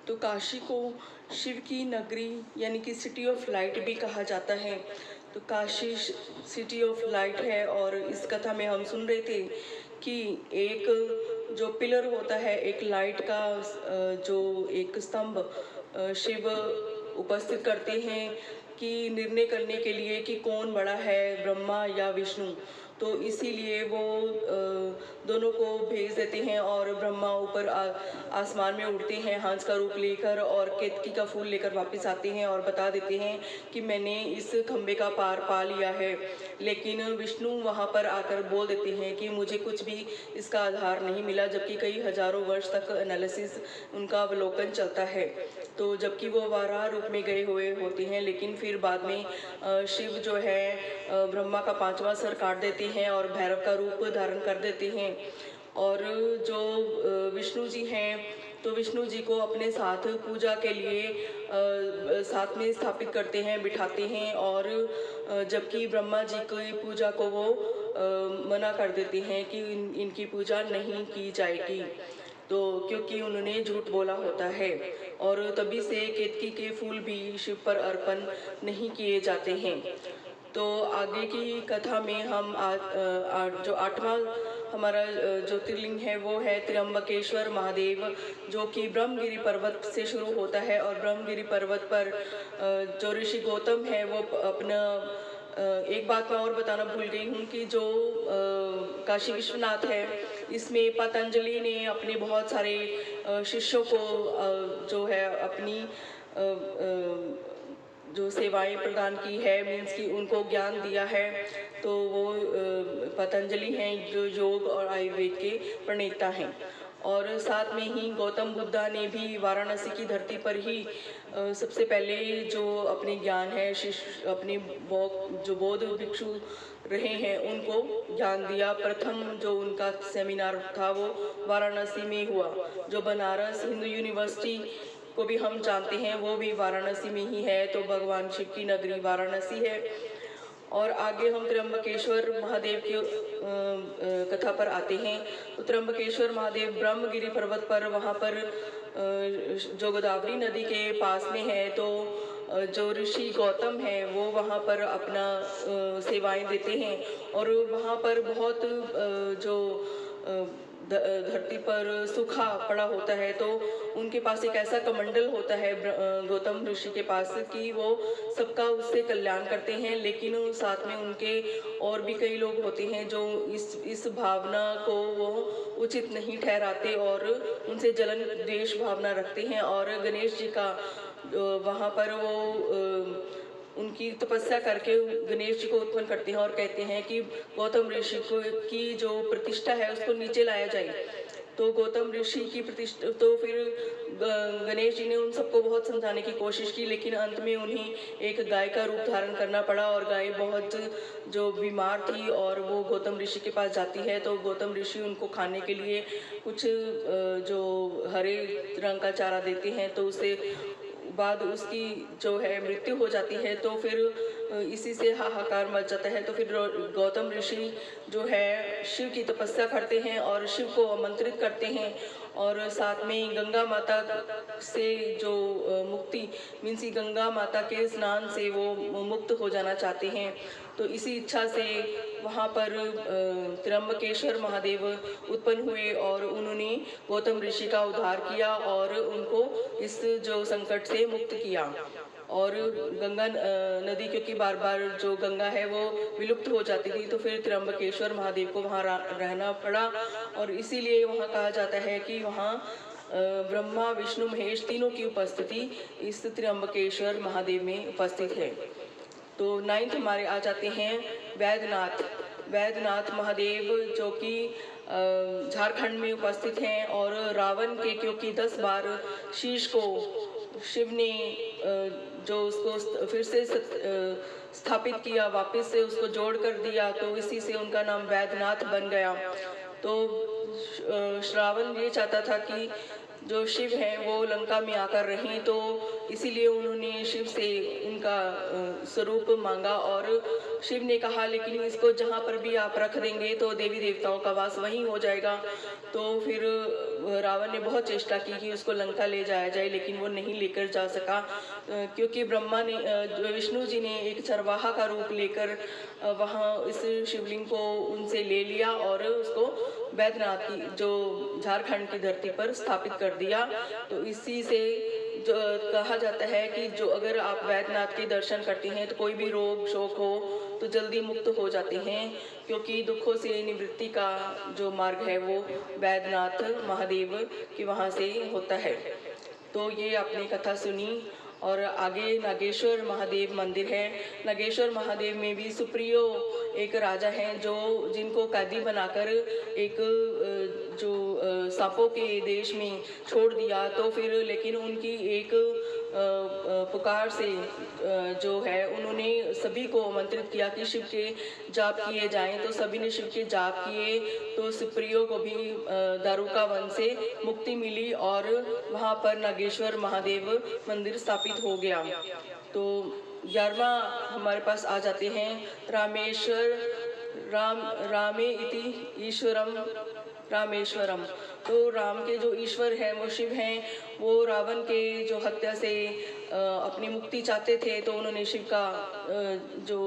तो काशी को शिव की नगरी यानी कि सिटी ऑफ लाइट भी कहा जाता है। तो काशी सिटी ऑफ लाइट है और इस कथा में हम सुन रहे थे कि एक जो पिलर होता है, एक लाइट का जो एक स्तंभ शिव उपस्थित करते हैं कि निर्णय करने के लिए कि कौन बड़ा है, ब्रह्मा या विष्णु। तो इसीलिए वो दोनों को भेज देते हैं और ब्रह्मा ऊपर आसमान में उड़ते हैं हंस का रूप लेकर और केतकी का फूल लेकर वापस आते हैं और बता देते हैं कि मैंने इस खंबे का पार पा लिया है। लेकिन विष्णु वहाँ पर आकर बोल देते हैं कि मुझे कुछ भी इसका आधार नहीं मिला, जबकि कई हजारों वर्ष तक एनालिसिस उनका अवलोकन चलता है। तो जबकि वो वाराह रूप में गए हुए होते हैं, लेकिन फिर बाद में शिव जो है ब्रह्मा का 5वां सर काट देते हैं और भैरव का रूप धारण कर देते हैं। और जो विष्णु जी हैं, तो विष्णु जी को अपने साथ पूजा के लिए साथ में स्थापित करते हैं, बिठाते हैं। और जबकि ब्रह्मा जी की पूजा को वो मना कर देते हैं कि इनकी पूजा नहीं की जाएगी, तो क्योंकि उन्होंने झूठ बोला होता है। और तभी से केतकी के फूल भी शिव पर अर्पण नहीं किए जाते हैं। तो आगे की कथा में हम जो 8वां हमारा ज्योतिर्लिंग है वो है त्र्यंबकेश्वर महादेव, जो कि ब्रह्मगिरी पर्वत से शुरू होता है। और ब्रह्मगिरी पर्वत पर जो ऋषि गौतम है वो अपना एक बात मैं और बताना भूल गई हूँ कि जो काशी विश्वनाथ है, इसमें पतंजलि ने अपने बहुत सारे शिष्यों को जो है अपनी जो सेवाएं प्रदान की है, मीन्स कि उनको ज्ञान दिया है। तो वो पतंजलि हैं जो योग और आयुर्वेद के प्रणेता हैं। और साथ में ही गौतम बुद्धा ने भी वाराणसी की धरती पर ही सबसे पहले जो अपने ज्ञान है अपने जो बौद्ध भिक्षु रहे हैं उनको ज्ञान दिया। प्रथम जो उनका सेमिनार था वो वाराणसी में हुआ। जो बनारस हिंदू यूनिवर्सिटी को भी हम जानते हैं वो भी वाराणसी में ही है। तो भगवान शिव की नगरी वाराणसी है। और आगे हम त्र्यंबकेश्वर महादेव की कथा पर आते हैं। तो त्र्यंबकेश्वर महादेव ब्रह्मगिरी पर्वत पर, वहाँ पर जो गोदावरी नदी के पास में है। तो जो ऋषि गौतम है वो वहाँ पर अपना सेवाएं देते हैं। और वहाँ पर बहुत जो धरती पर सूखा पड़ा होता है, तो उनके पास एक ऐसा कमंडल होता है गौतम ऋषि के पास कि वो सबका उससे कल्याण करते हैं। लेकिन साथ में उनके और भी कई लोग होते हैं जो इस भावना को वो उचित नहीं ठहराते और उनसे जलन द्वेष भावना रखते हैं। और गणेश जी का वहाँ पर वो उनकी तपस्या करके गणेश जी को उत्पन्न करते हैं और कहते हैं कि गौतम ऋषि को की जो प्रतिष्ठा है उसको नीचे लाया जाए। तो गौतम ऋषि की प्रतिष्ठा, तो फिर गणेश जी ने उन सबको बहुत समझाने की कोशिश की, लेकिन अंत में उन्हें एक गाय का रूप धारण करना पड़ा। और गाय बहुत जो बीमार थी और वो गौतम ऋषि के पास जाती है। तो गौतम ऋषि उनको खाने के लिए कुछ जो हरे रंग का चारा देते हैं, तो उससे बाद उसकी जो है मृत्यु हो जाती है। तो फिर इसी से हाहाकार मच जाता है। तो फिर गौतम ऋषि जो है शिव की तपस्या करते हैं और शिव को आमंत्रित करते हैं। और साथ में गंगा माता से जो मुक्ति मीन्स गंगा माता के स्नान से वो मुक्त हो जाना चाहते हैं। तो इसी इच्छा से वहाँ पर त्र्यंबकेश्वर महादेव उत्पन्न हुए और उन्होंने गौतम ऋषि का उद्धार किया और उनको इस जो संकट से मुक्त किया। और गंगा नदी क्योंकि बार बार जो गंगा है वो विलुप्त हो जाती थी, तो फिर त्र्यंबकेश्वर महादेव को वहाँ रहना पड़ा। और इसीलिए वहाँ कहा जाता है कि वहाँ ब्रह्मा विष्णु महेश तीनों की उपस्थिति इस त्र्यंबकेश्वर महादेव में उपस्थित है। तो 9th हमारे आ जाते हैं वैद्यनाथ महादेव, जो कि झारखंड में उपस्थित हैं। और रावण के क्योंकि 10 बार शीश को शिव ने जो उसको फिर से स्थापित किया, वापस से उसको जोड़ कर दिया, तो इसी से उनका नाम वैद्यनाथ बन गया। तो श्रावण ये चाहता था कि जो शिव हैं वो लंका में आकर रहें, तो इसीलिए उन्होंने शिव से उनका स्वरूप मांगा। और शिव ने कहा लेकिन इसको जहाँ पर भी आप रख देंगे तो देवी देवताओं का वास वहीं हो जाएगा। तो फिर रावण ने बहुत चेष्टा की कि उसको लंका ले जाया जाए, लेकिन वो नहीं लेकर जा सका, क्योंकि ब्रह्मा ने विष्णु जी ने एक चरवाहा का रूप लेकर वहाँ इस शिवलिंग को उनसे ले लिया और उसको बैद्यनाथ की, जो झारखंड की धरती पर स्थापित कर दिया। तो इसी से जो कहा जाता है कि जो अगर आप बैद्यनाथ के दर्शन करते हैं तो कोई भी रोग शोक हो तो जल्दी मुक्त हो जाते हैं, क्योंकि दुखों से निवृत्ति का जो मार्ग है वो बैद्यनाथ महादेव के वहाँ से होता है। तो ये आपने कथा सुनी। और आगे नागेश्वर महादेव मंदिर है। नागेश्वर महादेव में भी सुप्रियो एक राजा हैं जो जिनको कैदी बनाकर एक जो सांपों के देश में छोड़ दिया। तो फिर लेकिन उनकी एक पुकार से जो है उन्होंने सभी को आमंत्रित किया कि शिव के जाप किए जाएं। तो सभी ने शिव के जाप किए, तो सुप्रियो को भी दारुका वन से मुक्ति मिली और वहाँ पर नागेश्वर महादेव मंदिर स्थापित हो गया। तो 11वां हमारे पास आ जाते हैं रामेश्वर रामे इति ईश्वरम रामेश्वरम। तो राम के जो ईश्वर हैं वो शिव हैं। वो रावण के जो हत्या से अपनी मुक्ति चाहते थे, तो उन्होंने शिव का जो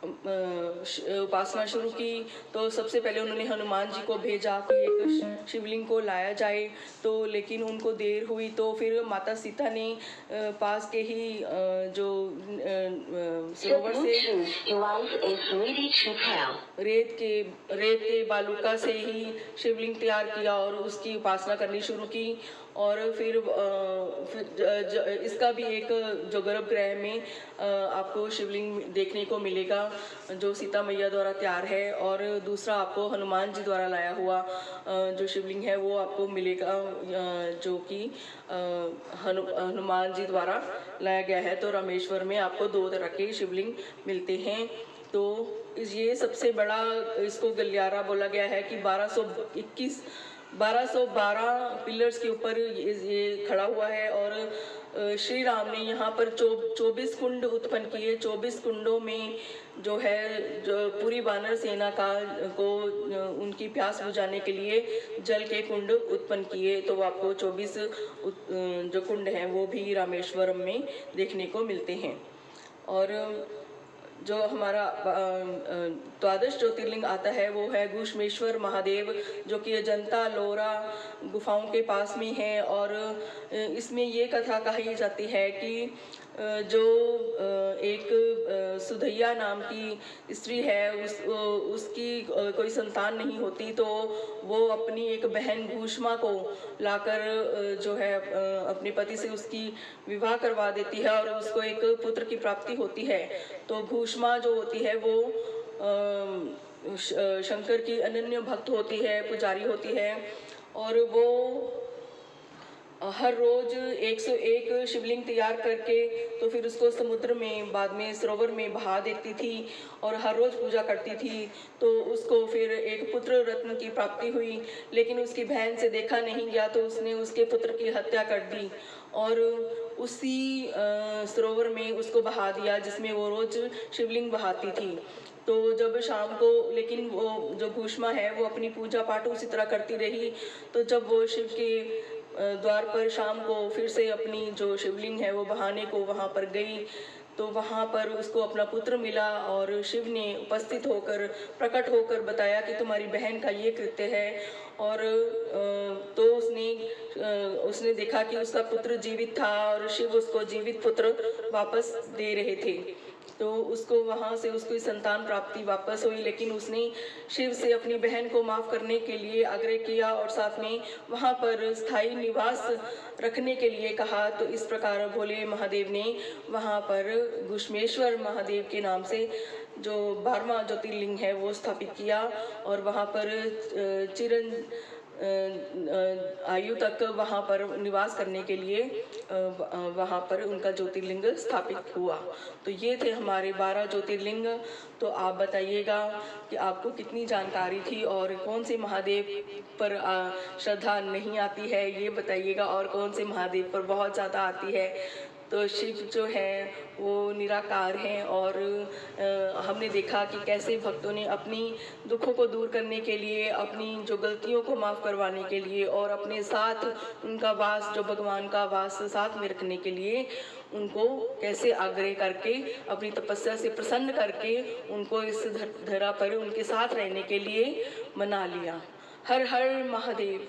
उपासना शुरू की। तो सबसे पहले उन्होंने हनुमान जी को भेजा कि एक शिवलिंग को लाया जाए, तो लेकिन उनको देर हुई। तो फिर माता सीता ने पास के ही जो सरोवर से रेत के बालूका से ही शिवलिंग तैयार किया और उसकी उपासना करनी शुरू की। और फिर इसका भी एक जो गर्भगृह में आपको शिवलिंग देखने को मिलेगा जो सीता मैया द्वारा तैयार है, और दूसरा आपको हनुमान जी द्वारा लाया हुआ जो शिवलिंग है वो आपको मिलेगा, जो कि हनुमान जी द्वारा लाया गया है। तो रामेश्वर में आपको 2 तरह के शिवलिंग मिलते हैं। तो ये सबसे बड़ा इसको गलियारा बोला गया है कि 1212 पिलर्स के ऊपर ये खड़ा हुआ है। और श्री राम ने यहाँ पर 24 कुंड उत्पन्न किए। 24 कुंडों में जो है जो पूरी वानर सेना को उनकी प्यास बुझाने के लिए जल के कुंड उत्पन्न किए। तो आपको 24 जो कुंड हैं वो भी रामेश्वरम में देखने को मिलते हैं। और जो हमारा 12 ज्योतिर्लिंग आता है वो है घुश्मेश्वर महादेव, जो कि अजंता लोरा गुफाओं के पास में है। और इसमें ये कथा कही जाती है कि जो एक सुधैया नाम की स्त्री है उसकी कोई संतान नहीं होती, तो वो अपनी एक बहन भूष्मा को लाकर जो है अपने पति से उसकी विवाह करवा देती है और उसको एक पुत्र की प्राप्ति होती है। तो भूष्मा जो होती है वो शंकर की अनन्य भक्त होती है, पुजारी होती है। और वो हर रोज 101 शिवलिंग तैयार करके तो फिर उसको समुद्र में बाद में सरोवर में बहा देती थी और हर रोज पूजा करती थी। तो उसको फिर एक पुत्र रत्न की प्राप्ति हुई, लेकिन उसकी बहन से देखा नहीं गया, तो उसने उसके पुत्र की हत्या कर दी और उसी सरोवर में उसको बहा दिया जिसमें वो रोज शिवलिंग बहाती थी। तो जब शाम को, लेकिन वो जो भूष्मा है वो अपनी पूजा पाठ उसी तरह करती रही। तो जब वो शिव के द्वार पर शाम को फिर से अपनी जो शिवलिंग है वो बहाने को वहाँ पर गई, तो वहाँ पर उसको अपना पुत्र मिला और शिव ने उपस्थित होकर प्रकट होकर बताया कि तुम्हारी बहन का ये कृत्य है। और तो उसने देखा कि उसका पुत्र जीवित था और शिव उसको जीवित पुत्र वापस दे रहे थे। तो उसको वहाँ से उसकी संतान प्राप्ति वापस हुई, लेकिन उसने शिव से अपनी बहन को माफ़ करने के लिए आग्रह किया और साथ में वहाँ पर स्थायी निवास रखने के लिए कहा। तो इस प्रकार भोले महादेव ने वहाँ पर घुश्मेश्वर महादेव के नाम से जो 12वां ज्योतिर्लिंग है वो स्थापित किया और वहाँ पर आयु तक वहाँ पर निवास करने के लिए वहाँ पर उनका ज्योतिर्लिंग स्थापित हुआ। तो ये थे हमारे 12 ज्योतिर्लिंग। तो आप बताइएगा कि आपको कितनी जानकारी थी और कौन से महादेव पर श्रद्धा नहीं आती है, ये बताइएगा, और कौन से महादेव पर बहुत ज़्यादा आती है। तो शिव जो है वो निराकार हैं और हमने देखा कि कैसे भक्तों ने अपनी दुखों को दूर करने के लिए, अपनी जो गलतियों को माफ़ करवाने के लिए और अपने साथ उनका वास, जो भगवान का वास साथ में रखने के लिए उनको कैसे आग्रह करके, अपनी तपस्या से प्रसन्न करके उनको इस धरा पर उनके साथ रहने के लिए मना लिया। हर हर महादेव।